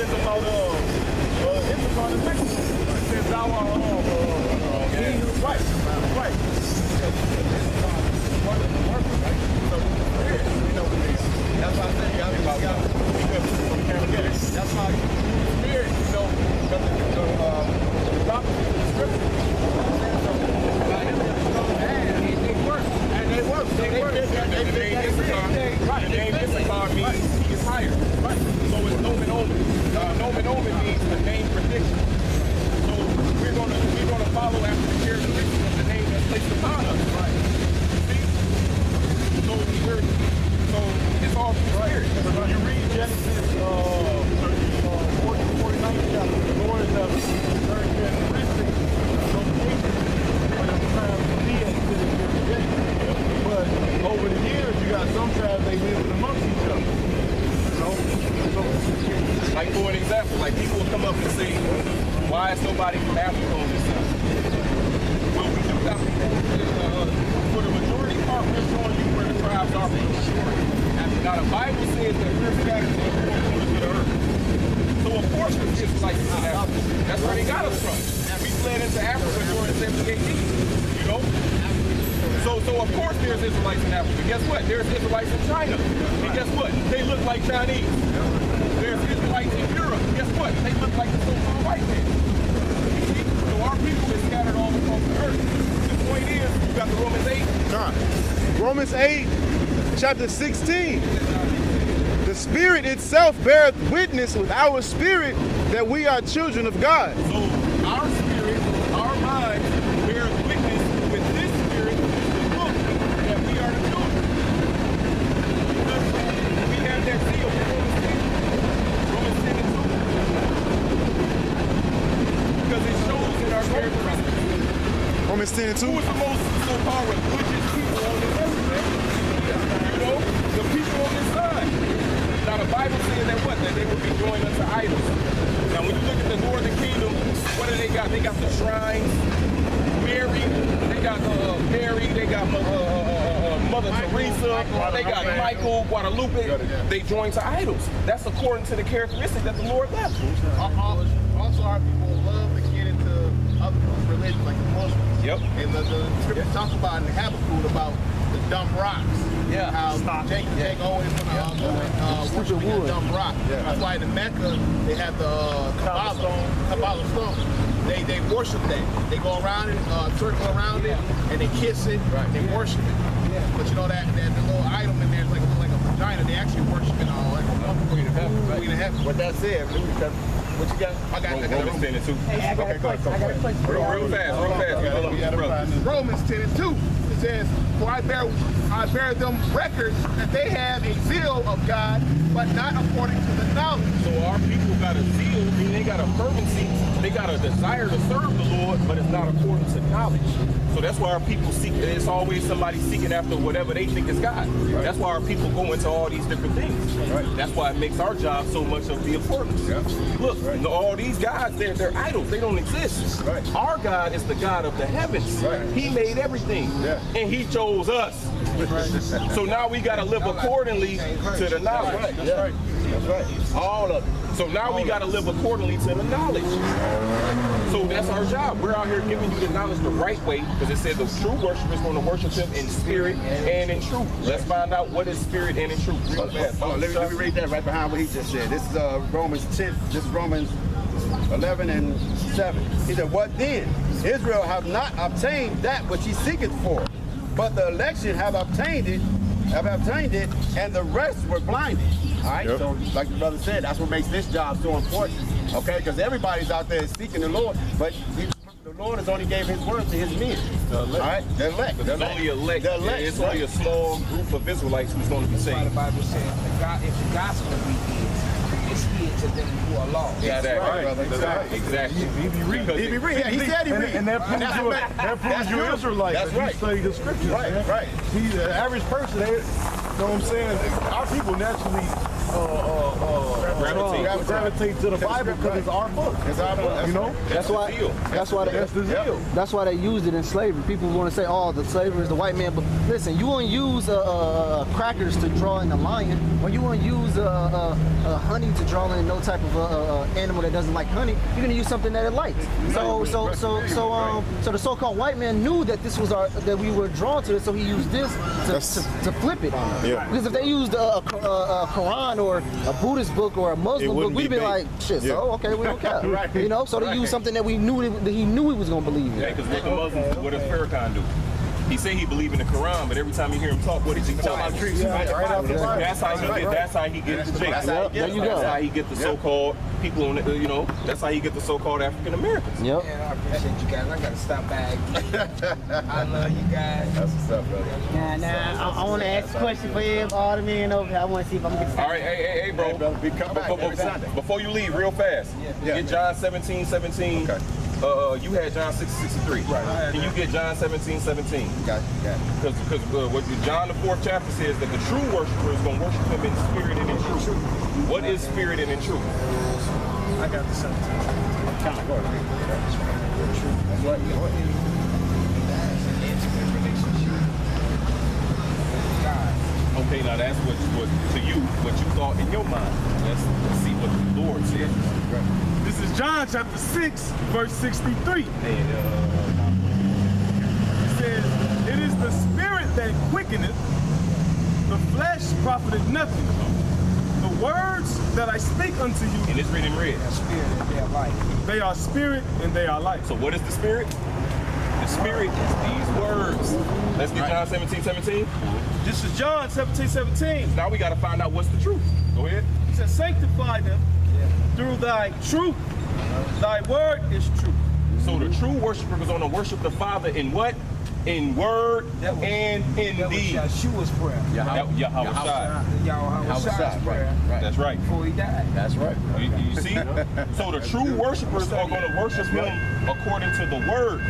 says about Issachar is next. It says thou art right. That's why I said you gotta get it. That's why spirit, because the prophecy of the scripture. They work. The name Issachar means he is higher. Right. So it's nomen omen. Nomen omen means the name prediction. So we're gonna follow after the characteristics of the name that's placed upon us. Right. See? So it's all spirit. So when you read Genesis 49 chapter, the Lord is very characteristic of but over the years, you got some tribes they live amongst each other. Like for an example, like people will come up and say, "Why is nobody from Africa on this side?" Well, we do got people. For the majority part, we're showing you where the tribes are. Now the Bible says that we're scattered to the four corners of the earth. So of course, it's just like Africa. That's where they got us from. We fled into Africa during 70 AD. You know. So of course there's Israelites in Africa. Guess what? There's Israelites in China. And guess what? They look like Chinese. There's Israelites in Europe. Guess what? They look like the so-called white men. So our people is scattered all across the earth. The point is, you got the Romans 8. Romans 8, chapter 16. The Spirit itself beareth witness with our spirit that we are children of God. So our spirit, our mind, bears witness with this spirit, the book, that we are the children. Because we have that seal in Romans 10 and 2. Because it shows in our characteristics. Romans 10 and 2. Who is the most so-called religious people on this earth, man? You know, the people on this side. Now the Bible says that what? That they will be joined unto idols. Now when you look at the northern kingdom, what do they got? They got the shrines, Mary, they got Mary, they got Mother Teresa, they got Michael, Guadalupe. They join to idols. That's according to the characteristics that the Lord left. Also, our people love to get into other people's religions, like the Muslims. Yep. And the scripture talks about in the Habakkuk about the dumb rocks. Yeah. How Jake always going to worship a dumb rock. Yeah. That's why in Mecca they have the Kabbalah stone. They worship that. They go around it, circle around it, and they kiss it. Right. They worship it. Yeah. But you know that the little item in there is like a vagina. They actually worship it like a queen of heaven. What that said, what you got? I got Romans 10 and 2. Hey, I got a question. Real fast. Romans 10 and 2. It says, for I bear them record that they have a zeal of God, but not according to the knowledge. So our people got a zeal, meaning they got a fervency, they got a desire to serve the Lord, but it's not according to knowledge. So that's why our people seek, it's always somebody seeking after whatever they think is God. Right. That's why our people go into all these different things. Right. That's why it makes our job so much of the importance. Yeah. Look, all these gods, they're idols, they don't exist. Right. Our God is the God of the heavens. Right. He made everything. Yeah. And he chose us. So now we got to live accordingly to the knowledge. That's right. That's right. All of it. So now we got to live accordingly to the knowledge. So that's our job. We're out here giving you the knowledge the right way, because it says the true worshiper is going to worship him in spirit and in truth. Let's find out what is spirit and in truth. Real fast. Let me read that right behind what he just said. This is Romans 10. This is Romans 11 and 7. He said, what then? Israel have not obtained that which he seeketh for, but the election have obtained it, and the rest were blinded. All right, so like the brother said, that's what makes this job so important. Okay, because everybody's out there seeking the Lord, but the Lord has only gave his word to his men. All right, they're elect. It's only elect. It's only a small group of Israelites who's going to be saved. The Bible says if the gospel be hid, it's hid to them who are lost. Exactly. Exactly. He be reading. Yeah, he said he read. And that proves you Israelite. That's right. You study the scriptures. Right. See, the average person, you know what I'm saying? Our people naturally gravitate to the Bible because it's our book. It's our book. You know? That's why that's why they used it in slavery. People want to say, "Oh, the slavery is the white man," but listen, you won't use crackers to draw in a lion, or you won't use honey to draw in no type of animal that doesn't like honey. You're gonna use something that it likes. So the so-called white man knew that this was that we were drawn to it, so he used this to flip it on us. Yeah. Because if they used a Quran or a Buddhist book or a Muslim book, we'd be like, shit. Yeah. So okay, we don't care. You know, so they used something that we knew that he knew he was gonna believe in. Yeah, because what the Muslims, what does Farrakhan do? He say he believe in the Quran, but every time you hear him talk, what does he talk about? That's how he gets the That's how he get the so-called people on the, you know, that's how he get the so-called African Americans. Yep. Man, I appreciate you guys. I gotta stop by again. I love you guys. That's what's up, brother. Now, I want to ask a question for you, all the men over here. I want to see if I'm going to get All right, hey, bro. Hey, brother, come back every Sunday. Before you leave, real fast, get John 17:17. Okay. You had John 6:63. Right. Can you get John 17:17? Got it. Because what John the 4th chapter says that the true worshiper is going to worship him in spirit and in truth. What is spirit and in truth? I got the 17. That's right. Okay, now that's what to you, what you thought in your mind. Let's see what the Lord said. This is John chapter 6, verse 63. It says, "It is the spirit that quickeneth, the flesh profiteth nothing. The words that I speak unto you," And it's written in red. Spirit and their life. "they are spirit and they are life." So what is the spirit? The spirit is these words. Let's get John 17:17. This is John 17:17. Now we got to find out what's the truth. Go ahead. It says, "Sanctify them through thy truth. Thy word is truth." So the true worshiper is going to worship the Father in what? In word and in That was deed. Yeshua's prayer. Yahweh's prayer. That's right. Before he died. That's right. You see? So the true worshipers are going to worship him according to the word.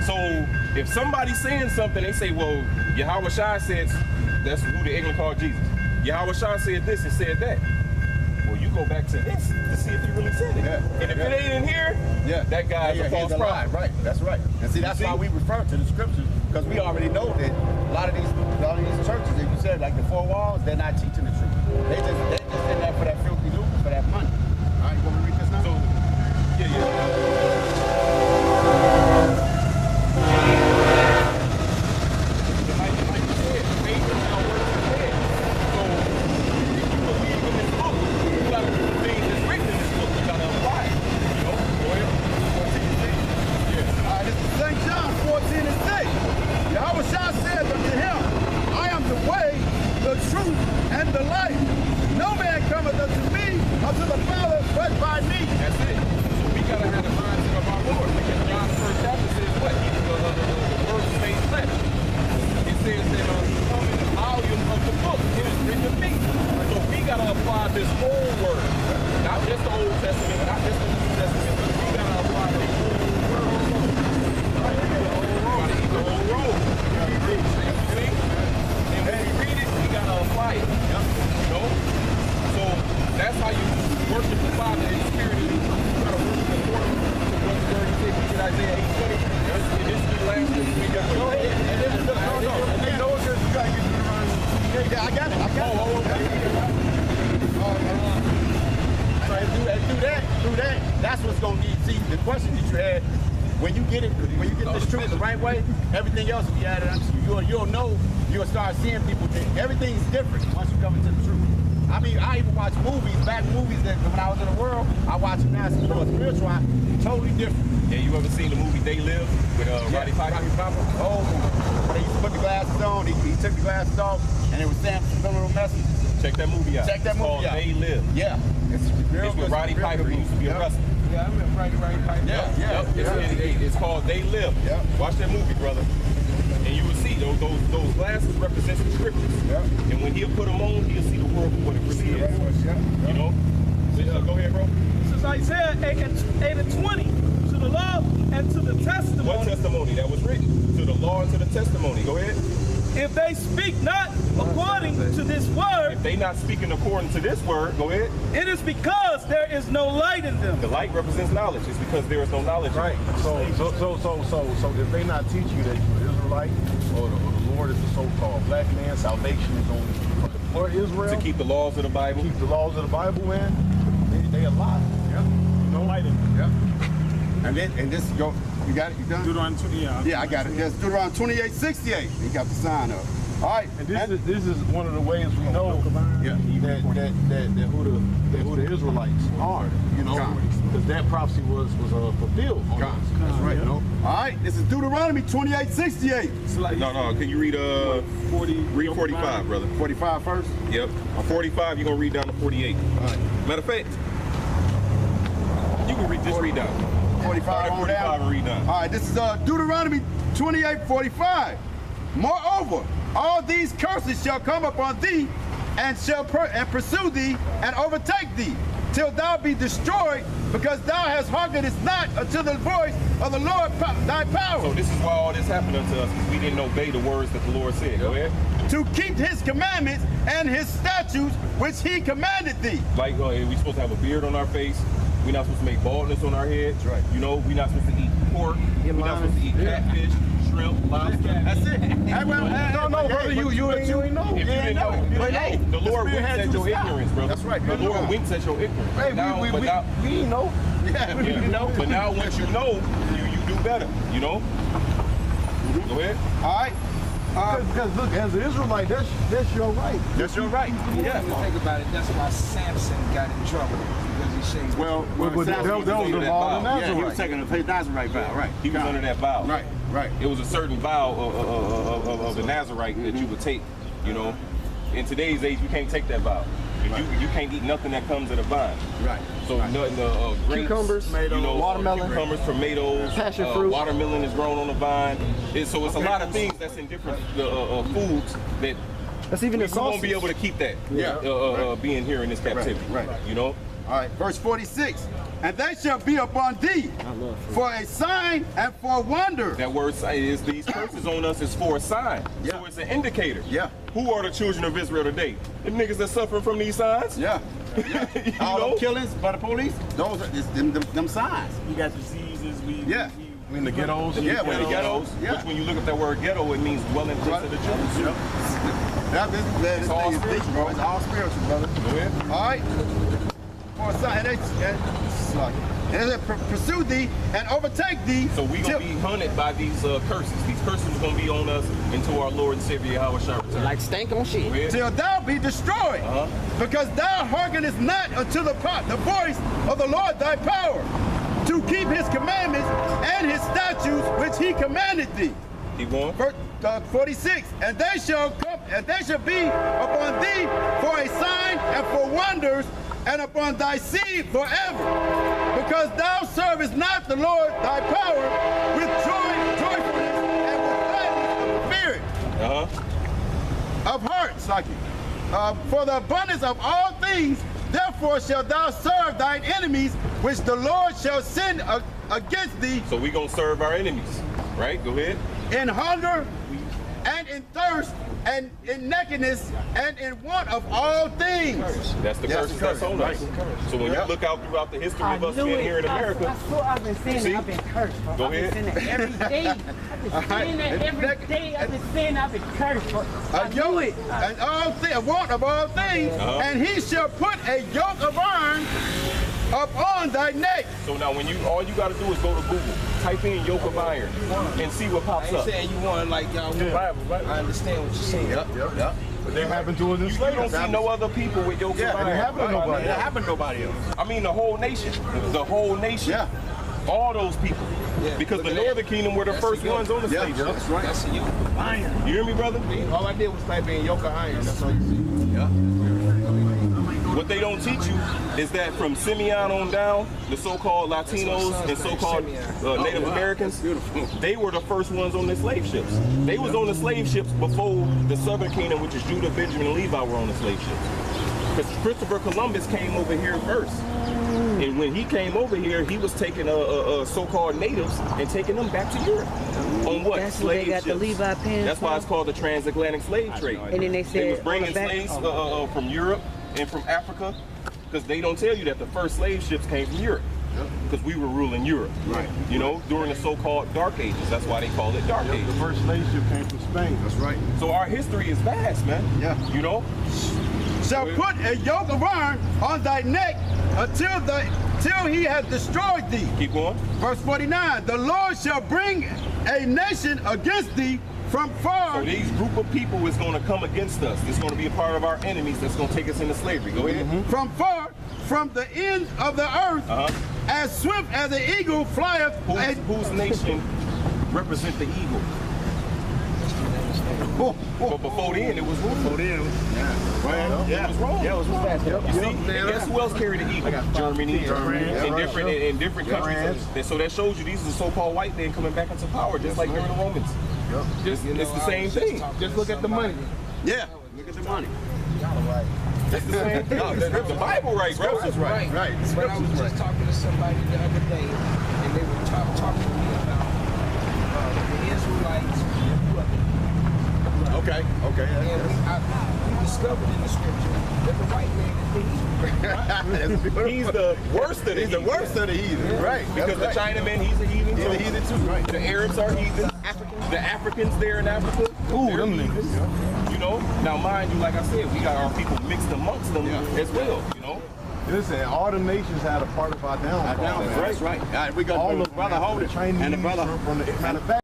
So if somebody's saying something, they say, well, Yahweh Shai said, that's who the ignorant called Jesus. Yahweh Shai said this and said that. Well, you go back to this to see if he really said it. Yeah. And if it ain't in here, that guy is a false prophet. Right, that's right. And see, that's why we refer to the scriptures, because we already know that a lot of these churches, if you said like the 4 walls, they're not teaching the truth. They just in there for that filthy lucre, for that money. All right, you want me to read this now? So, That's what's going to see the question that you had. When you get this truth the right way, everything else will be added unto you. You'll know, you'll start seeing people think everything's different once you come into the truth. I mean, I even watch movies, back movies that when I was in the world, I watch them now, so spiritual, totally different. Yeah, you ever seen the movie They Live with Roddy Piper? Oh, they used to put the glasses on, he took the glasses off, and it was saying some little messages. Check that movie out. Check that movie out. They Live. Yeah. It's with Roddy Piper. He used to be a wrestler. Yeah, I remember Roddy Piper. It's called They Live. Yeah. Watch that movie, brother. And you will see those glasses represent the scriptures. Yeah. And when he'll put them on, he'll see the world for what it really is. You know? Go ahead, bro. This is Isaiah 8:20. To the law and to the testimony. What testimony? That was written. To the law and to the testimony. Go ahead. if they speak not according to this word, If they not speaking according to this word, go ahead. it is because there is no light in them. The light represents knowledge. It's because there is no knowledge. Right. So if they not teach you that you're Israelite or the Lord is the so-called black man, salvation is only for Israel. To keep the laws of the Bible. Keep the laws of the Bible, man. They a lie. Yeah. No light in them. Yeah. And this go. You got it? You done? Deuteronomy 28. Yeah, I got it. Yes, Deuteronomy 28:68. He got the sign up. All right. And this is one of the ways we know that who the Israelites are. You know, because that prophecy was fulfilled. On us. That's right. You know? All right. This is Deuteronomy 28:68. No. Can you read 45, brother? 45 first. Yep. On 45, you're gonna read down to 48. All right. Matter of fact, you can just read down. 45 on 45 down. and read down. All right. This is Deuteronomy 28:45. Moreover, all these curses shall come upon thee, and shall pursue thee, and overtake thee, till thou be destroyed, because thou hast hearkened not unto the voice of the Lord thy power. So this is why all this happened unto us, because we didn't obey the words that the Lord said. Go ahead. To keep his commandments and his statutes, which he commanded thee. Like we supposed to have a beard on our face. We're not supposed to make baldness on our heads. That's right. You know, we're not supposed to eat pork. We're not supposed to eat catfish, shrimp, lobster. That's it. No, brother, you ain't know. If you didn't know, the Lord winks at your ignorance, brother. That's right. The Lord winks at your ignorance. Hey, we didn't know. Yeah. But now once you know, you do better. You know. Go ahead. All right. Because look, as an Israelite, that's your right. That's your right. Yeah. Think about it. That's why Samson got in trouble because he shaved. Well, that was the law of the yeah, he was Nazarite. taking a Nazarite vow, right? He was under that vow. Right. It was a certain vow of the Nazarite that you would take. You know, in today's age, you can't take that vow. You can't eat nothing that comes in a vine. Right. So nothing, grapes, Cucumbers, watermelon, cucumbers, tomatoes, passion fruit. watermelon is grown on the vine. So it's a lot of things that's in different foods that that's even we the sauce. won't be able to keep that. Being here in this captivity. Right. You know. All right. Verse 46. And they shall be upon thee for a sign and for a wonder. That word is these curses on us is for a sign. Yeah. So it's an indicator. Yeah. Who are the children of Israel today? The niggas that suffering from these signs? Yeah. All know? them killings by the police, those are them signs. We got diseases. Yeah. In the ghettos. Yeah, In the ghettos, Yeah. which when you look at that word ghetto, it means dwelling place of the Jews. This all thing is deep, bro. It's all spiritual, brother. Go ahead. All right. For a sign, and they pursue thee and overtake thee. So we're going to be hunted by these curses. These curses are going to be on us until our Lord and Savior Yahweh shall return. Like stank on shit. Till thou be destroyed, because thou hearkenest not unto the voice of the Lord thy power, to keep his commandments and his statutes which he commanded thee. Keep going. Verse 46. And they shall come, and they shall be upon thee for a sign and for wonders, and upon thy seed forever, because thou servest not the Lord thy power with joyfulness, and with gladness of spirit, of heart, for the abundance of all things. Therefore shalt thou serve thine enemies, which the Lord shall send against thee. So we're going to serve our enemies, right? Go ahead. In hunger, and in thirst, and in nakedness, and in want of all things. That's the curses that's on us. So when you look out throughout the history of us being here in America, I've been saying that. I've been cursed. Bro. Go ahead. I've been saying that every day. I've been saying that every day. I've been saying I've been cursed. Bro. I knew it. And all things, want of all things, and he shall put a yoke of iron upon thy neck. So now when all you got to do is go to Google, type in yoke of iron, and see what pops I up. ain't saying you want like y'all want. I understand what you're saying. Yep. But they happened to us in You slavery. don't see no other people with yokes of iron. It happened to nobody. It happened to nobody else. I mean the whole nation. The whole nation. Yeah. All those people. Yeah, Because look the at that. Northern Kingdom were the That's first the yoke. ones on the slave ships. That's right. That's a yoke. You hear me, brother? All I did was type in yoke of iron. That's all you see. Yeah. What they don't teach you is that from Simeon on down, the so-called Latinos and so-called Native Americans, they were the first ones on the slave ships. They was on the slave ships before the Southern Kingdom, which is Judah, Benjamin, and Levi, were on the slave ships. Because Christopher Columbus came over here first. And when he came over here, he was taking so-called natives and taking them back to Europe. On what? That's where they got the Levi pants. That's why it's called the transatlantic slave trade. And then they said was bringing slaves from Europe and from Africa, because they don't tell you that the first slave ships came from Europe. Because we were ruling Europe, Right. You know, during the so-called Dark Ages. That's why they call it Dark Ages. The first slave ship came from Spain. That's right. So our history is vast, man. Yeah. You know? Shall put a yoke of iron on thy neck till he has destroyed thee. Keep going. Verse 49, the Lord shall bring a nation against thee from far. So these group of people is going to come against us. It's going to be a part of our enemies that's going to take us into slavery. Go ahead. From far, from the ends of the earth, as swift as an eagle flieth. Whose nation represent the eagle? But before then, it was Rome. Before then, it was Rome. Yeah, it was fast. You see, and guess who else carried the eagle? Germany, in different countries. So that shows you these are the so-called white men coming back into power, just like during the Romans. It's the same thing. Just look at the money. Yeah, look at the money. It's the same thing. The Bible right, bro. Right. But I was just talking to somebody the other day, and they were talking to me about the Israelites. Okay. And we discovered in the scripture that the white man is the heathen. He's the worst of the He's the worst of the heathen. Right. Because the Chinaman, he's a heathen. He's a heathen too. Right. The Arabs are heathen. The Africans there in Africa. Ooh, them niggas. You know, now mind you, like I said, we got our people mixed amongst them as well. You know. Listen, all the nations had a part of our downfall. That's right. We got All the of brother them, Holden the Chinese and the brother from the